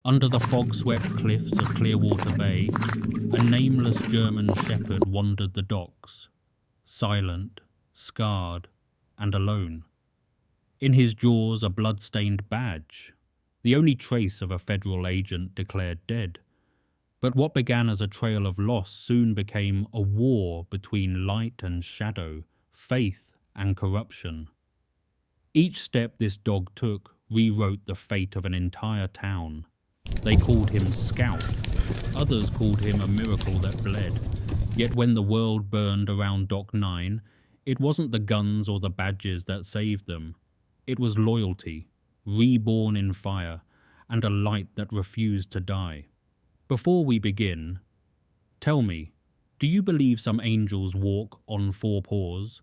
Under the fog-swept cliffs of Clearwater Bay, a nameless German shepherd wandered the docks, silent, scarred, and alone. In his jaws a blood-stained badge, the only trace of a federal agent declared dead. But what began as a trail of loss soon became a war between light and shadow, faith and corruption. Each step this dog took rewrote the fate of an entire town. They called him Scout. Others called him a miracle that bled. Yet when the world burned around Dock 9, it wasn't the guns or the badges that saved them. It was loyalty, reborn in fire, and a light that refused to die. Before we begin, tell me, do you believe some angels walk on four paws?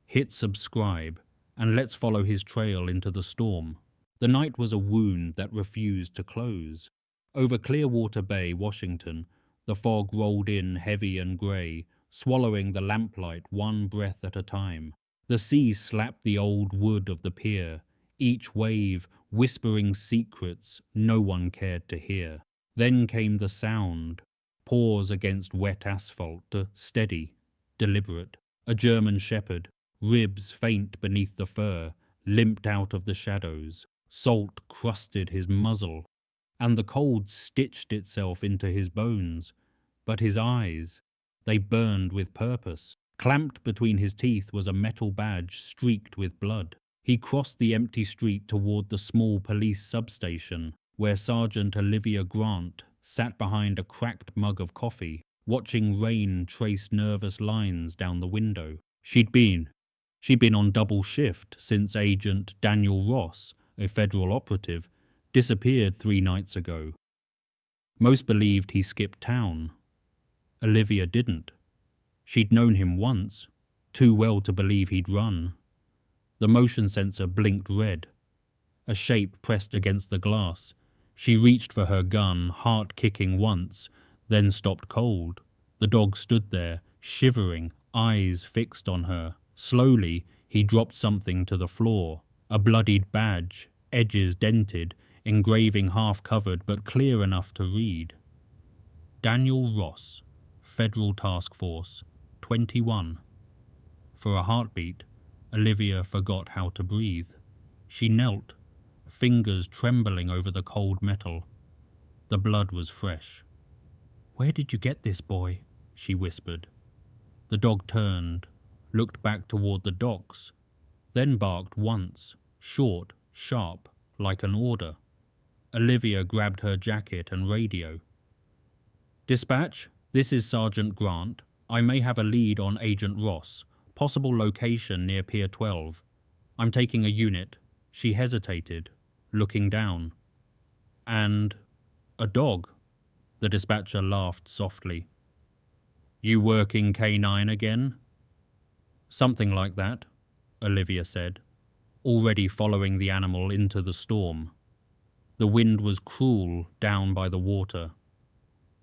Hit subscribe, and let's follow his trail into the storm. The night was a wound that refused to close. Over Clearwater Bay, Washington, the fog rolled in heavy and grey, swallowing the lamplight one breath at a time. The sea slapped the old wood of the pier, each wave whispering secrets no one cared to hear. Then came the sound, paws against wet asphalt, steady, deliberate. A German shepherd, ribs faint beneath the fur, limped out of the shadows. Salt crusted his muzzle, and the cold stitched itself into his bones. But his eyes, they burned with purpose. Clamped between his teeth was a metal badge streaked with blood. He crossed the empty street toward the small police substation, where Sergeant Olivia Grant sat behind a cracked mug of coffee, watching rain trace nervous lines down the window. She'd been on double shift since Agent Daniel Ross, a federal operative, disappeared 3 nights ago. Most believed he skipped town. Olivia didn't. She'd known him once, too well to believe he'd run. The motion sensor blinked red. A shape pressed against the glass. She reached for her gun, heart kicking once, then stopped cold. The dog stood there, shivering, eyes fixed on her. Slowly, he dropped something to the floor. A bloodied badge, edges dented, engraving half covered but clear enough to read. Daniel Ross, Federal Task Force, 21. For a heartbeat, Olivia forgot how to breathe. She knelt, fingers trembling over the cold metal. The blood was fresh. "Where did you get this, boy?" she whispered. The dog turned, looked back toward the docks, then barked once, short, sharp, like an order. Olivia grabbed her jacket and radio. "Dispatch, this is Sergeant Grant. I may have a lead on Agent Ross. Possible location near Pier 12. I'm taking a unit." She hesitated, looking down. "And a dog?" The dispatcher laughed softly. "You working K9 again?" "Something like that," Olivia said, already following the animal into the storm. The wind was cruel down by the water.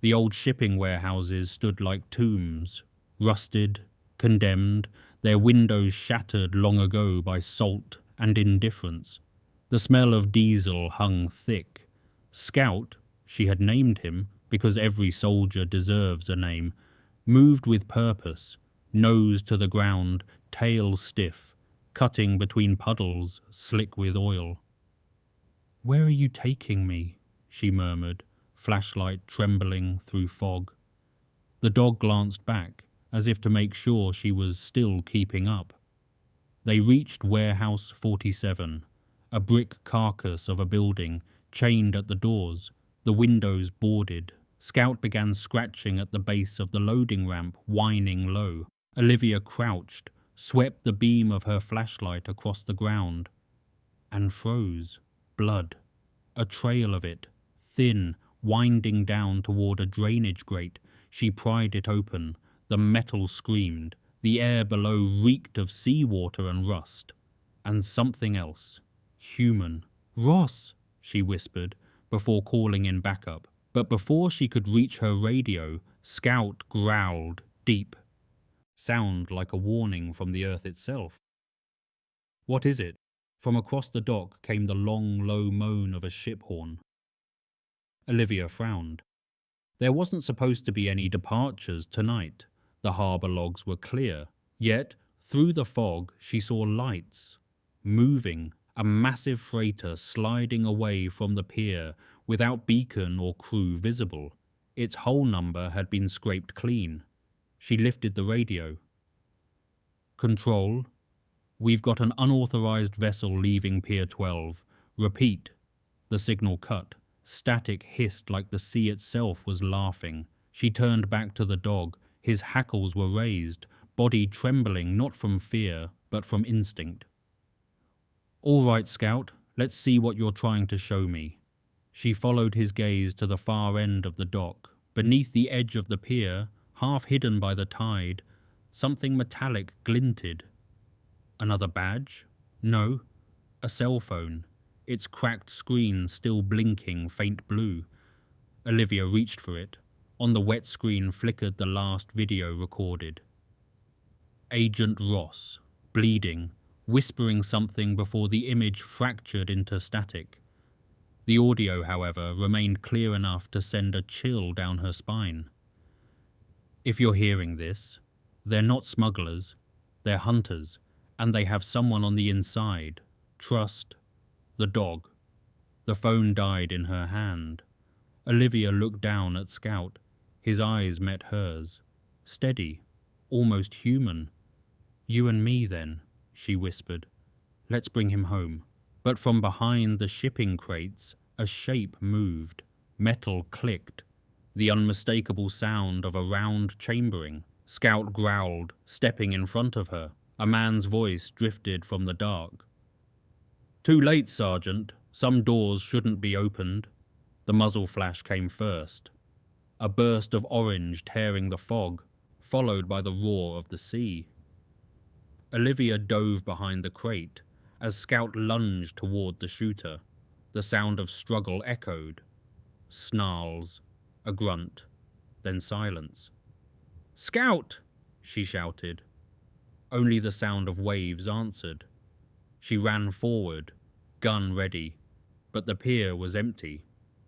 The old shipping warehouses stood like tombs, rusted, condemned, their windows shattered long ago by salt and indifference. The smell of diesel hung thick. Scout, she had named him because every soldier deserves a name, moved with purpose, nose to the ground, tail stiff, cutting between puddles slick with oil. "Where are you taking me?" she murmured, flashlight trembling through fog. The dog glanced back, as if to make sure she was still keeping up. They reached Warehouse 47, a brick carcass of a building, chained at the doors, the windows boarded. Scout began scratching at the base of the loading ramp, whining low. Olivia crouched, swept the beam of her flashlight across the ground, and froze. Blood. A trail of it, thin, winding down toward a drainage grate. She pried it open. The metal screamed. The air below reeked of seawater and rust. And something else. Human. "Ross," she whispered, before calling in backup. But before she could reach her radio, Scout growled, deep. Sound like a warning from the earth itself. "What is it?" From across the dock came the long, low moan of a ship horn. Olivia frowned. There wasn't supposed to be any departures tonight. The harbour logs were clear. Yet, through the fog, she saw lights. Moving, a massive freighter sliding away from the pier without beacon or crew visible. Its hull number had been scraped clean. She lifted the radio. Control, we've got an unauthorized vessel leaving Pier 12. Repeat. The signal cut. Static hissed like the sea itself was laughing. She turned back to the dog. His hackles were raised, body trembling not from fear, but from instinct. All right, Scout, let's see what you're trying to show me. She followed his gaze to the far end of the dock. Beneath the edge of the pier, half hidden by the tide, something metallic glinted. Another badge? No, a cell phone, its cracked screen still blinking faint blue. Olivia reached for it. On the wet screen flickered the last video recorded. Agent Ross, bleeding, whispering something before the image fractured into static. The audio, however, remained clear enough to send a chill down her spine. If you're hearing this, they're not smugglers, they're hunters, and they have someone on the inside. Trust the dog. The phone died in her hand. Olivia looked down at Scout. His eyes met hers. Steady, almost human. You and me, then, she whispered. Let's bring him home. But from behind the shipping crates, a shape moved. Metal clicked. The unmistakable sound of a round chambering. Scout growled, stepping in front of her. A man's voice drifted from the dark. Too late, Sergeant. Some doors shouldn't be opened. The muzzle flash came first. A burst of orange tearing the fog, followed by the roar of the sea. Olivia dove behind the crate as Scout lunged toward the shooter. The sound of struggle echoed. Snarls, a grunt, then silence. Scout! She shouted. Only the sound of waves answered. She ran forward, gun ready, but the pier was empty.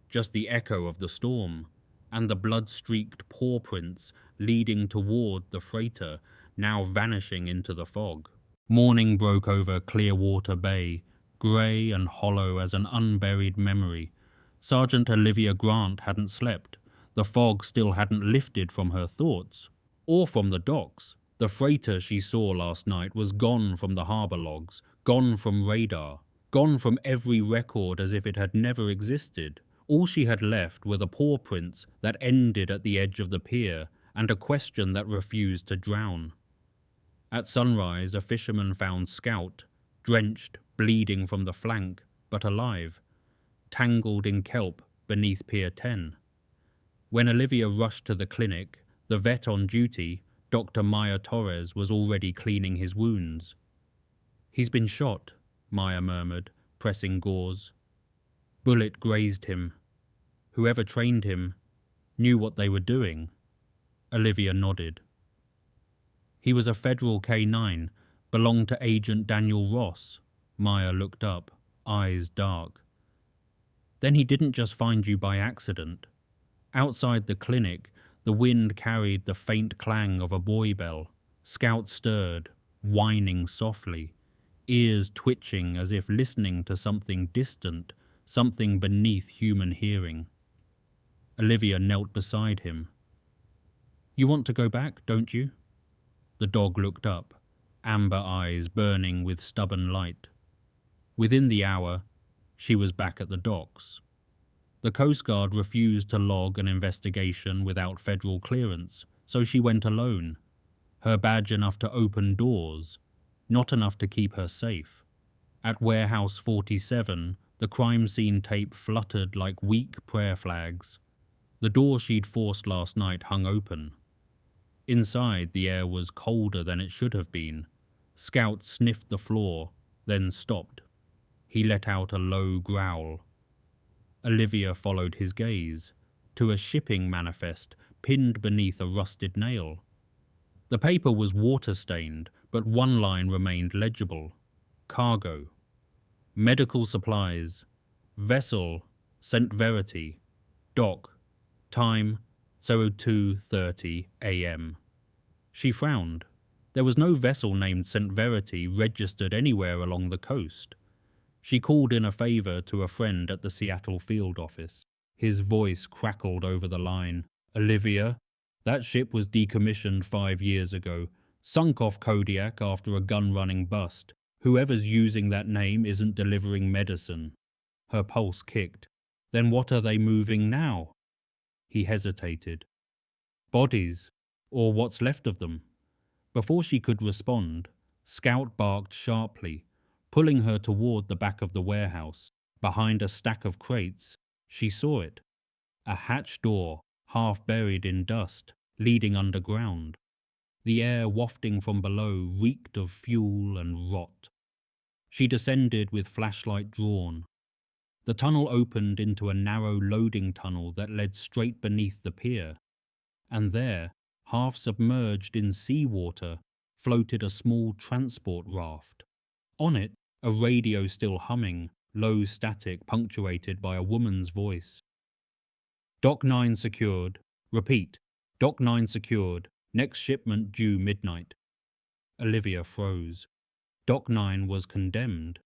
Just the echo of the storm, and the blood-streaked paw prints leading toward the freighter, now vanishing into the fog. Morning broke over Clearwater Bay, grey and hollow as an unburied memory. Sergeant Olivia Grant hadn't slept. The fog still hadn't lifted from her thoughts, or from the docks. The freighter she saw last night was gone from the harbour logs, gone from radar, gone from every record as if it had never existed. All she had left were the paw prints that ended at the edge of the pier, and a question that refused to drown. At sunrise, a fisherman found Scout, drenched, bleeding from the flank, but alive, tangled in kelp beneath Pier 10. When Olivia rushed to the clinic, the vet on duty, Dr. Maya Torres, was already cleaning his wounds. He's been shot, Maya murmured, pressing gauze. Bullet grazed him. Whoever trained him knew what they were doing. Olivia nodded. He was a federal K-9, belonged to Agent Daniel Ross. Maya looked up, eyes dark. Then he didn't just find you by accident. Outside the clinic, the wind carried the faint clang of a buoy bell. Scout stirred, whining softly, ears twitching as if listening to something distant, something beneath human hearing. Olivia knelt beside him. You want to go back, don't you? The dog looked up, amber eyes burning with stubborn light. Within the hour, she was back at the docks. The Coast Guard refused to log an investigation without federal clearance, so she went alone. Her badge enough to open doors, not enough to keep her safe. At Warehouse 47, the crime scene tape fluttered like weak prayer flags. The door she'd forced last night hung open. Inside, the air was colder than it should have been. Scout sniffed the floor, then stopped. He let out a low growl. Olivia followed his gaze, to a shipping manifest pinned beneath a rusted nail. The paper was water-stained, but one line remained legible. Cargo. Medical supplies. Vessel. St. Verity. Dock. Time 02:30 a.m. She frowned. There was no vessel named St. Verity registered anywhere along the coast. She called in a favor to a friend at the Seattle field office. His voice crackled over the line. Olivia, that ship was decommissioned 5 years ago, sunk off Kodiak after a gun-running bust. Whoever's using that name isn't delivering medicine. Her pulse kicked. Then what are they moving now? He hesitated. Bodies, or what's left of them. Before she could respond, Scout barked sharply, pulling her toward the back of the warehouse. Behind a stack of crates, she saw it. A hatch door, half buried in dust, leading underground. The air wafting from below reeked of fuel and rot. She descended with flashlight drawn. The tunnel opened into a narrow loading tunnel that led straight beneath the pier. And there, half submerged in seawater, floated a small transport raft. On it, a radio still humming, low static punctuated by a woman's voice. Dock 9 secured. Repeat. Dock 9 secured. Next shipment due midnight. Olivia froze. Dock 9 was condemned.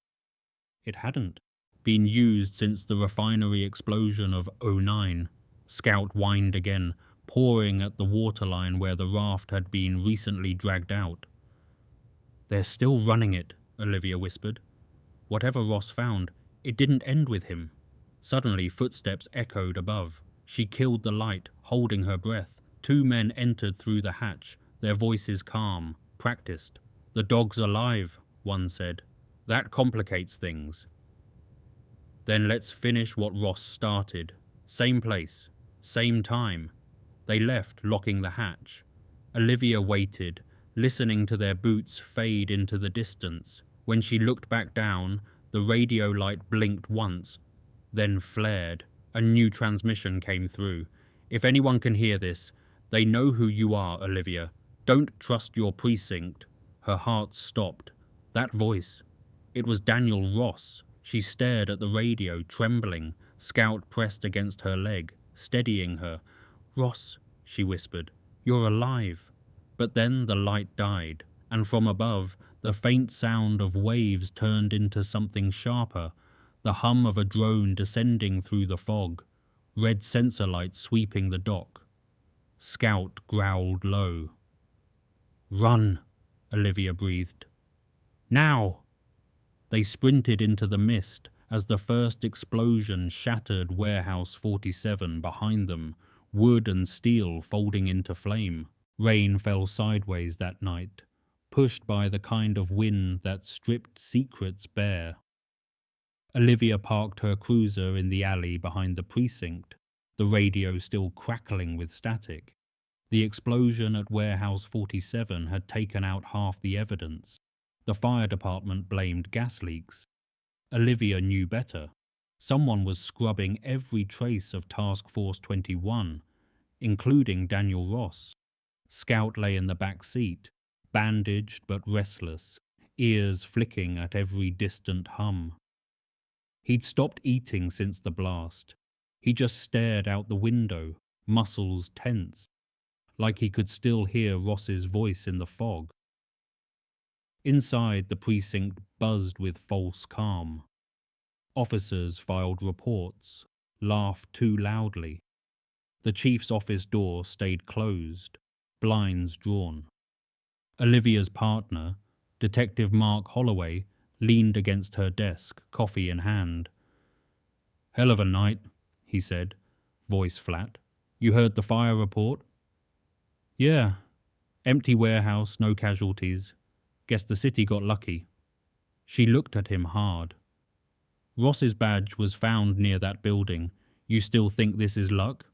It hadn't been used since the refinery explosion of '09. Scout whined again, pawing at the waterline where the raft had been recently dragged out. They're still running it, Olivia whispered. Whatever Ross found, it didn't end with him. Suddenly footsteps echoed above. She killed the light, holding her breath. 2 men entered through the hatch, their voices calm, practiced. The dog's alive, one said. That complicates things. Then let's finish what Ross started. Same place, same time. They left, locking the hatch. Olivia waited, listening to their boots fade into the distance. When she looked back down, the radio light blinked once, then flared. A new transmission came through. If anyone can hear this, they know who you are, Olivia. Don't trust your precinct. Her heart stopped. That voice. It was Daniel Ross. She stared at the radio, trembling. Scout pressed against her leg, steadying her. Ross, she whispered, you're alive. But then the light died, and from above, the faint sound of waves turned into something sharper, the hum of a drone descending through the fog, red sensor lights sweeping the dock. Scout growled low. Run, Olivia breathed. Now! They sprinted into the mist as the first explosion shattered Warehouse 47 behind them, wood and steel folding into flame. Rain fell sideways that night, pushed by the kind of wind that stripped secrets bare. Olivia parked her cruiser in the alley behind the precinct, the radio still crackling with static. The explosion at Warehouse 47 had taken out half the evidence. The fire department blamed gas leaks. Olivia knew better. Someone was scrubbing every trace of Task Force 21, including Daniel Ross. Scout lay in the back seat, bandaged but restless, ears flicking at every distant hum. He'd stopped eating since the blast. He just stared out the window, muscles tense, like he could still hear Ross's voice in the fog. Inside, the precinct buzzed with false calm. Officers filed reports, laughed too loudly. The chief's office door stayed closed, blinds drawn. Olivia's partner, Detective Mark Holloway, leaned against her desk, coffee in hand. Hell of a night, he said, voice flat. You heard the fire report? Yeah. Empty warehouse, no casualties. Guess the city got lucky. She looked at him hard. Ross's badge was found near that building. You still think this is luck?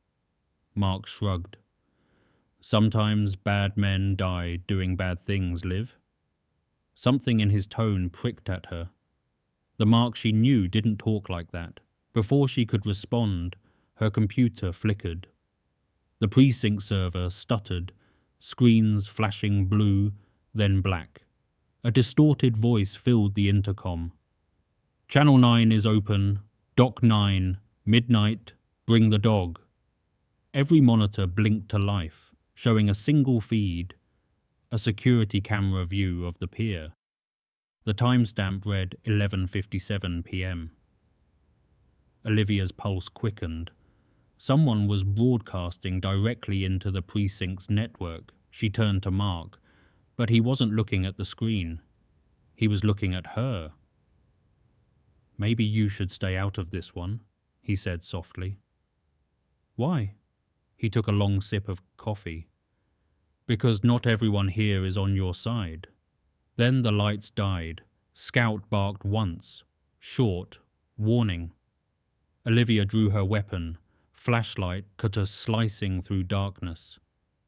Mark shrugged. Sometimes bad men die doing bad things, Liv. Something in his tone pricked at her. The Mark she knew didn't talk like that. Before she could respond, her computer flickered. The precinct server stuttered, screens flashing blue, then black. A distorted voice filled the intercom. Channel 9 is open. Dock 9. Midnight. Bring the dog. Every monitor blinked to life, showing a single feed, a security camera view of the pier. The timestamp read 11:57 p.m. Olivia's pulse quickened. Someone was broadcasting directly into the precinct's network. She turned to Mark, but he wasn't looking at the screen. He was looking at her. "Maybe you should stay out of this one," he said softly. "Why?" He took a long sip of coffee. "Because not everyone here is on your side." Then the lights died. Scout barked once. Short. Warning. Olivia drew her weapon. Flashlight cut a slicing through darkness.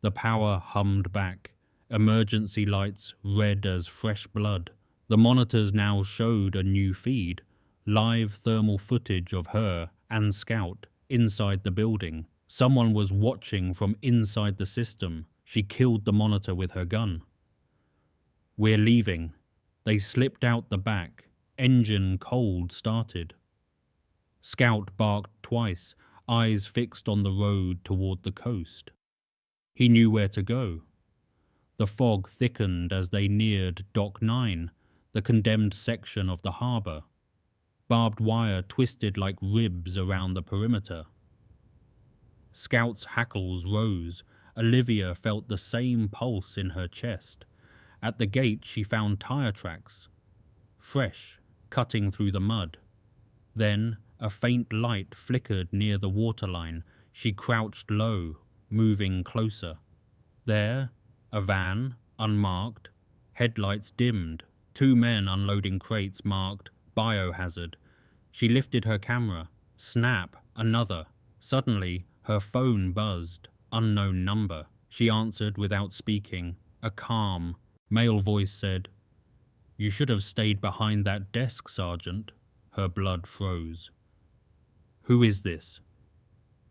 The power hummed back. Emergency lights red as fresh blood. The monitors now showed a new feed. Live thermal footage of her and Scout inside the building. Someone was watching from inside the system. She killed the monitor with her gun. "We're leaving." They slipped out the back. Engine cold started. Scout barked twice, eyes fixed on the road toward the coast. He knew where to go. The fog thickened as they neared Dock 9, the condemned section of the harbour. Barbed wire twisted like ribs around the perimeter. Scout's hackles rose. Olivia felt the same pulse in her chest. At the gate she found tire tracks, fresh, cutting through the mud. Then a faint light flickered near the waterline. She crouched low, moving closer. There, a van, unmarked, headlights dimmed, 2 men unloading crates marked biohazard. She lifted her camera. Snap, another. Suddenly, her phone buzzed. Unknown number. She answered without speaking. A calm, male voice said, "You should have stayed behind that desk, Sergeant." Her blood froze. "Who is this?"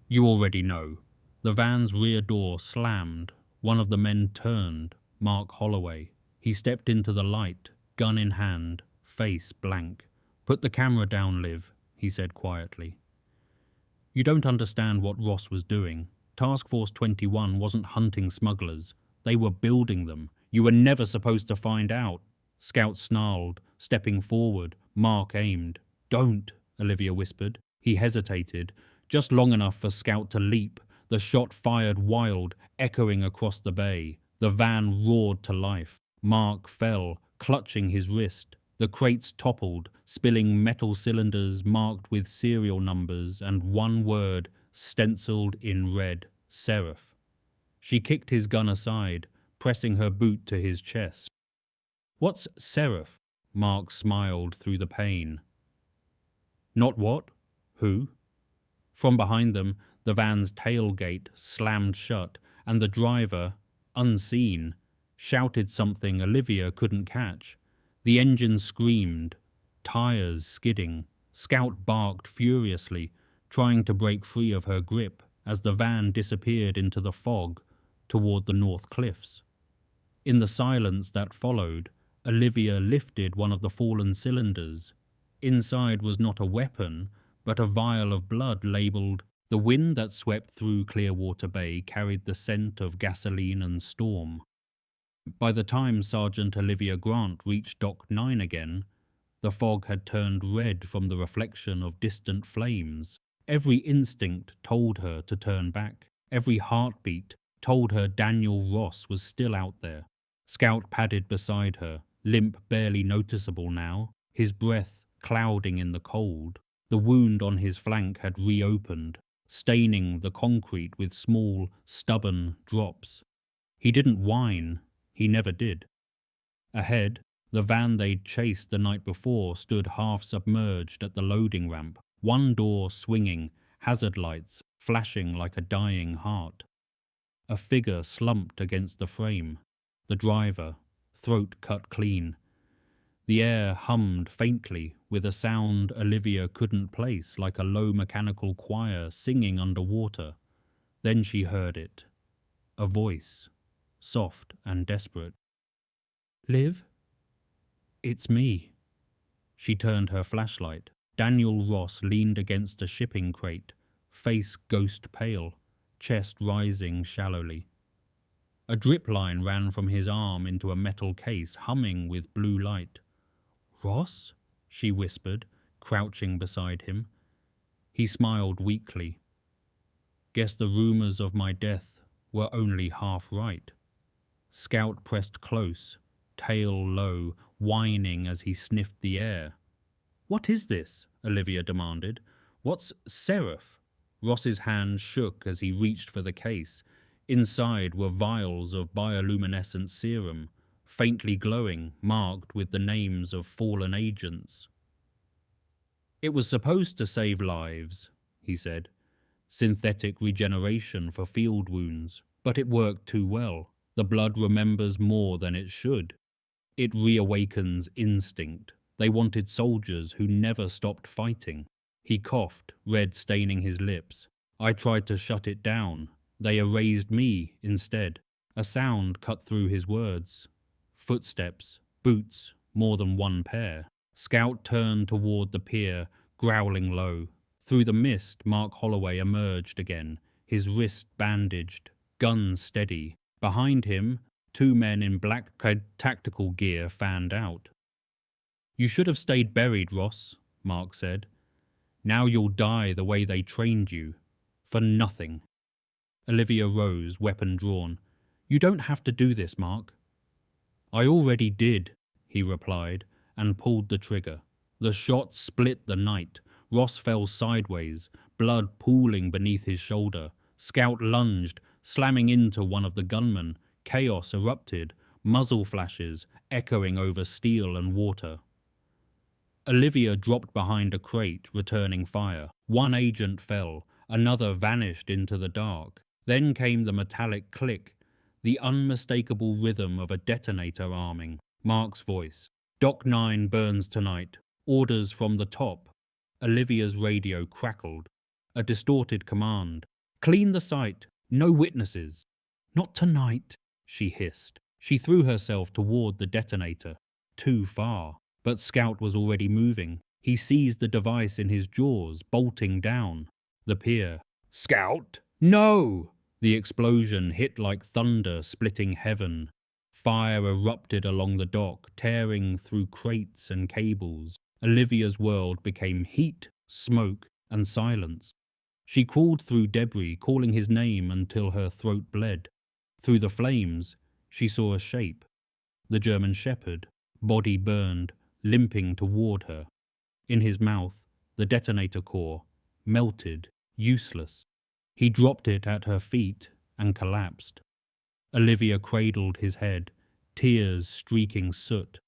"You already know." The van's rear door slammed. One of the men turned. Mark Holloway. He stepped into the light, gun in hand, face blank. "Put the camera down, Liv," he said quietly. "You don't understand what Ross was doing. Task Force 21 wasn't hunting smugglers. They were building them. You were never supposed to find out." Scout snarled, stepping forward. Mark aimed. "Don't," Olivia whispered. He hesitated, just long enough for Scout to leap. The shot fired wild, echoing across the bay. The van roared to life. Mark fell, clutching his wrist. The crates toppled, spilling metal cylinders marked with serial numbers and one word stenciled in red: Seraph. She kicked his gun aside, pressing her boot to his chest. "What's Seraph?" Mark smiled through the pain. "Not what? Who?" From behind them, the van's tailgate slammed shut, and the driver, unseen, shouted something Olivia couldn't catch. The engine screamed, tires skidding. Scout barked furiously, trying to break free of her grip as the van disappeared into the fog toward the North Cliffs. In the silence that followed, Olivia lifted one of the fallen cylinders. Inside was not a weapon, but a vial of blood labelled. The wind that swept through Clearwater Bay carried the scent of gasoline and storm. By the time Sergeant Olivia Grant reached Dock 9 again, the fog had turned red from the reflection of distant flames. Every instinct told her to turn back. Every heartbeat told her Daniel Ross was still out there. Scout padded beside her, limp barely noticeable now, his breath clouding in the cold. The wound on his flank had reopened, staining the concrete with small, stubborn drops. He didn't whine. He never did. Ahead, the van they'd chased the night before stood half-submerged at the loading ramp, one door swinging, hazard lights flashing like a dying heart. A figure slumped against the frame. The driver, throat cut clean. The air hummed faintly with a sound Olivia couldn't place, like a low mechanical choir singing underwater. Then she heard it. A voice, soft and desperate. "Liv? It's me." She turned her flashlight. Daniel Ross leaned against a shipping crate, face ghost pale, chest rising shallowly. A drip line ran from his arm into a metal case humming with blue light. "Ross?" she whispered, crouching beside him. He smiled weakly. "Guess the rumors of my death were only half right." Scout pressed close, tail low, whining as he sniffed the air. "What is this?" Olivia demanded. "What's Seraph?" Ross's hand shook as he reached for the case. Inside were vials of bioluminescent serum, faintly glowing, marked with the names of fallen agents. "It was supposed to save lives," he said. "Synthetic regeneration for field wounds. But it worked too well. The blood remembers more than it should. It reawakens instinct. They wanted soldiers who never stopped fighting." He coughed, red staining his lips. "I tried to shut it down. They erased me instead." A sound cut through his words. Footsteps, boots, more than one pair. Scout turned toward the pier, growling low. Through the mist, Mark Holloway emerged again, his wrist bandaged, gun steady. Behind him, two men in black tactical gear fanned out. "You should have stayed buried, Ross," Mark said. "Now you'll die the way they trained you. For nothing." Olivia rose, weapon drawn. "You don't have to do this, Mark." "I already did," he replied, and pulled the trigger. The shot split the night. Ross fell sideways, blood pooling beneath his shoulder. Scout lunged, slamming into one of the gunmen. Chaos erupted, muzzle flashes echoing over steel and water. Olivia dropped behind a crate, returning fire. One agent fell, another vanished into the dark. Then came the metallic click, the unmistakable rhythm of a detonator arming. Mark's voice. "Doc 9 burns tonight. Orders from the top." Olivia's radio crackled. A distorted command. "Clean the site. No witnesses." "Not tonight," she hissed. She threw herself toward the detonator. Too far. But Scout was already moving. He seized the device in his jaws, bolting down. The pier. "Scout! No!" The explosion hit like thunder, splitting heaven. Fire erupted along the dock, tearing through crates and cables. Olivia's world became heat, smoke, and silence. She crawled through debris, calling his name until her throat bled. Through the flames, she saw a shape. The German Shepherd, body burned, limping toward her. In his mouth, the detonator core, melted, useless. He dropped it at her feet and collapsed. Olivia cradled his head, tears streaking soot.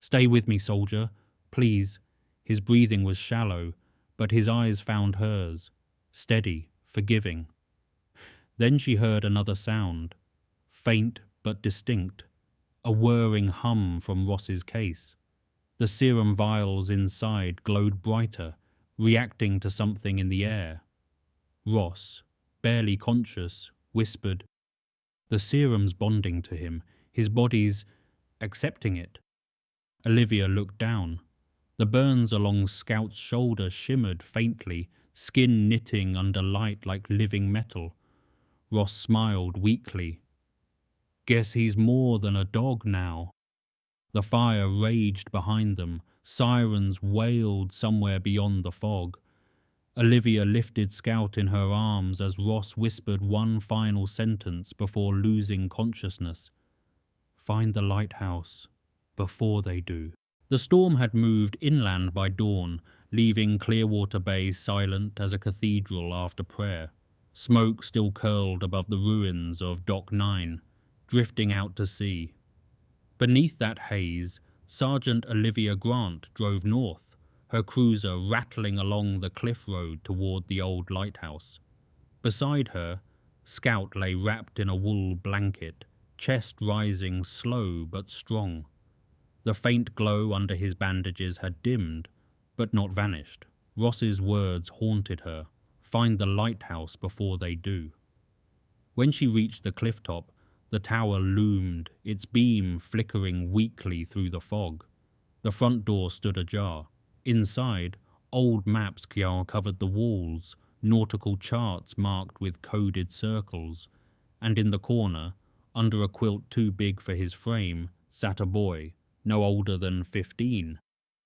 "Stay with me, soldier, please." His breathing was shallow, but his eyes found hers, steady, forgiving. Then she heard another sound, faint but distinct, a whirring hum from Ross's case. The serum vials inside glowed brighter, reacting to something in the air. Ross, barely conscious, whispered, "The serum's bonding to him. His body's accepting it." Olivia looked down. The burns along Scout's shoulder shimmered faintly, skin knitting under light like living metal. Ross smiled weakly. "Guess he's more than a dog now." The fire raged behind them. Sirens wailed somewhere beyond the fog. Olivia lifted Scout in her arms as Ross whispered one final sentence before losing consciousness. "Find the lighthouse before they do." The storm had moved inland by dawn, leaving Clearwater Bay silent as a cathedral after prayer. Smoke still curled above the ruins of Dock 9, drifting out to sea. Beneath that haze, Sergeant Olivia Grant drove north, her cruiser rattling along the cliff road toward the old lighthouse. Beside her, Scout lay wrapped in a wool blanket, chest rising slow but strong. The faint glow under his bandages had dimmed, but not vanished. Ross's words haunted her. "Find the lighthouse before they do." When she reached the cliff top, the tower loomed, its beam flickering weakly through the fog. The front door stood ajar. Inside, old maps covered the walls, nautical charts marked with coded circles, and in the corner, under a quilt too big for his frame, sat a boy, no older than 15.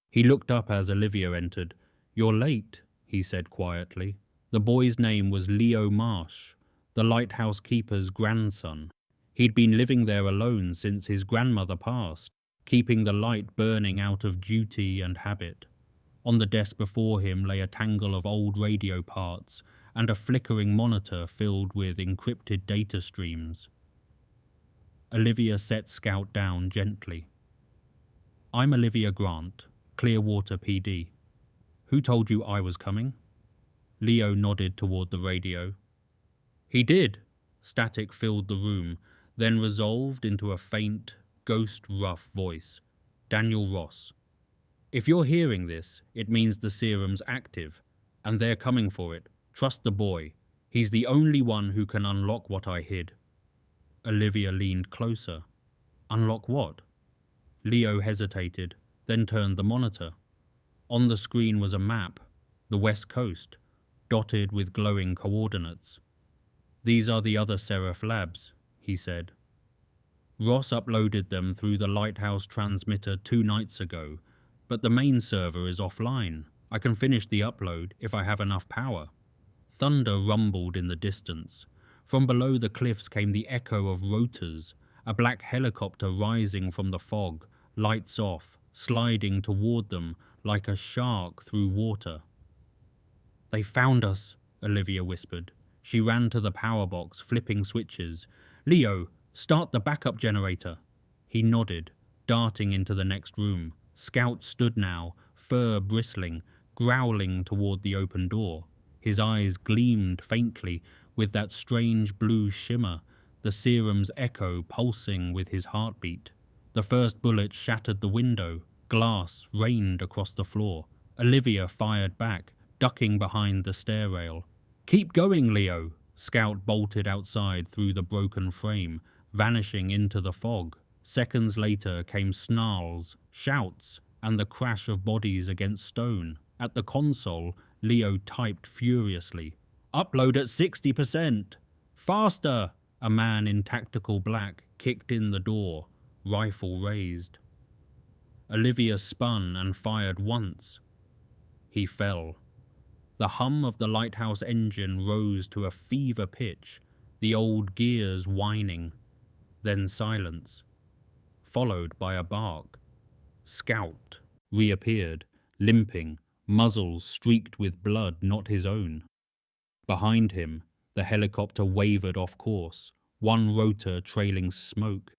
He looked up as Olivia entered. "You're late," he said quietly. The boy's name was Leo Marsh, the lighthouse keeper's grandson. He'd been living there alone since his grandmother passed, keeping the light burning out of duty and habit. On the desk before him lay a tangle of old radio parts and a flickering monitor filled with encrypted data streams. Olivia set Scout down gently. "I'm Olivia Grant, Clearwater PD. Who told you I was coming?" Leo nodded toward the radio. "He did." Static filled the room, then resolved into a faint, ghost-rough voice. "Daniel Ross. If you're hearing this, it means the serum's active, and they're coming for it. Trust the boy. He's the only one who can unlock what I hid." Olivia leaned closer. "Unlock what?" Leo hesitated, then turned the monitor. On the screen was a map, the West Coast, dotted with glowing coordinates. "These are the other Seraph labs," he said. "Ross uploaded them through the lighthouse transmitter 2 nights ago, but the main server is offline. I can finish the upload if I have enough power." Thunder rumbled in the distance. From below the cliffs came the echo of rotors, a black helicopter rising from the fog, lights off, sliding toward them like a shark through water. "They found us," Olivia whispered. She ran to the power box, flipping switches. "Leo, start the backup generator." He nodded, darting into the next room. Scout stood now, fur bristling, growling toward the open door. His eyes gleamed faintly with that strange blue shimmer, the serum's echo pulsing with his heartbeat. The first bullet shattered the window. Glass rained across the floor. Olivia fired back, ducking behind the stair rail. "Keep going, Leo!" Scout bolted outside through the broken frame, vanishing into the fog. Seconds later came snarls, shouts, and the crash of bodies against stone. At the console, Leo typed furiously. "Upload at 60%! Faster!" A man in tactical black kicked in the door, rifle raised. Olivia spun and fired once. He fell. The hum of the lighthouse engine rose to a fever pitch, the old gears whining. Then silence, followed by a bark. Scout reappeared, limping, muzzle streaked with blood not his own. Behind him, the helicopter wavered off course, one rotor trailing smoke.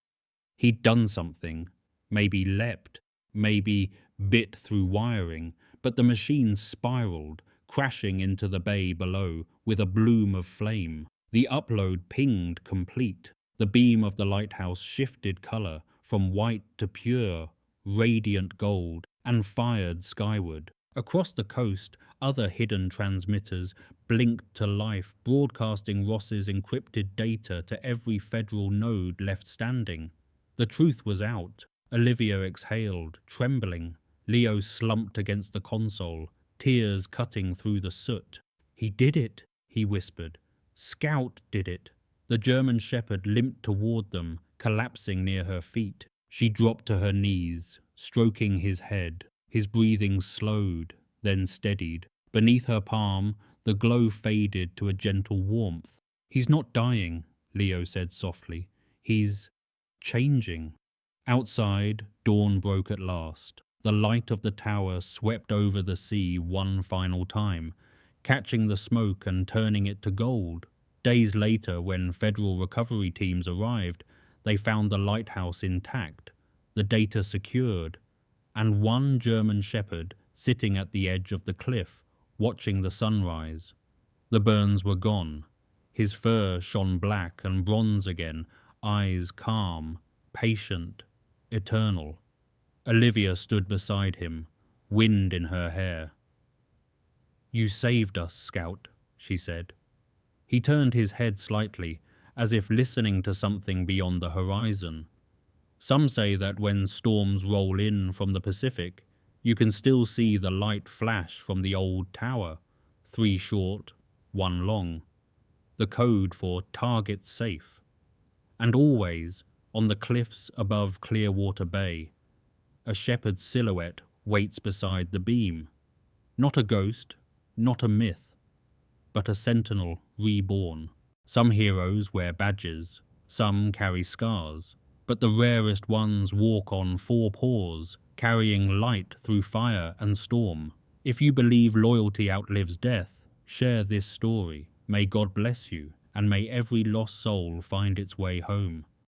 He'd done something, maybe leapt, maybe bit through wiring, but the machine spiraled, crashing into the bay below with a bloom of flame. The upload pinged complete. The beam of the lighthouse shifted color from white to pure, radiant gold, and fired skyward. Across the coast, other hidden transmitters blinked to life, broadcasting Ross's encrypted data to every federal node left standing. The truth was out. Olivia exhaled, trembling. Leo slumped against the console, tears cutting through the soot. "He did it," he whispered. "Scout did it." The German shepherd limped toward them, collapsing near her feet. She dropped to her knees, stroking his head. His breathing slowed, then steadied. Beneath her palm, the glow faded to a gentle warmth. "He's not dying," Leo said softly. "He's changing." Outside, dawn broke at last. The light of the tower swept over the sea one final time, catching the smoke and turning it to gold. Days later, when federal recovery teams arrived, they found the lighthouse intact, the data secured, and one German shepherd sitting at the edge of the cliff, watching the sunrise. The burns were gone. His fur shone black and bronze again, eyes calm, patient, eternal. Olivia stood beside him, wind in her hair. "You saved us, Scout," she said. He turned his head slightly, as if listening to something beyond the horizon. Some say that when storms roll in from the Pacific, you can still see the light flash from the old tower, 3 short, one long, the code for target safe. And always, on the cliffs above Clearwater Bay, a shepherd's silhouette waits beside the beam. Not a ghost, not a myth, but a sentinel reborn. Some heroes wear badges, some carry scars, but the rarest ones walk on four paws, carrying light through fire and storm. If you believe loyalty outlives death, share this story. May God bless you, and may every lost soul find its way home.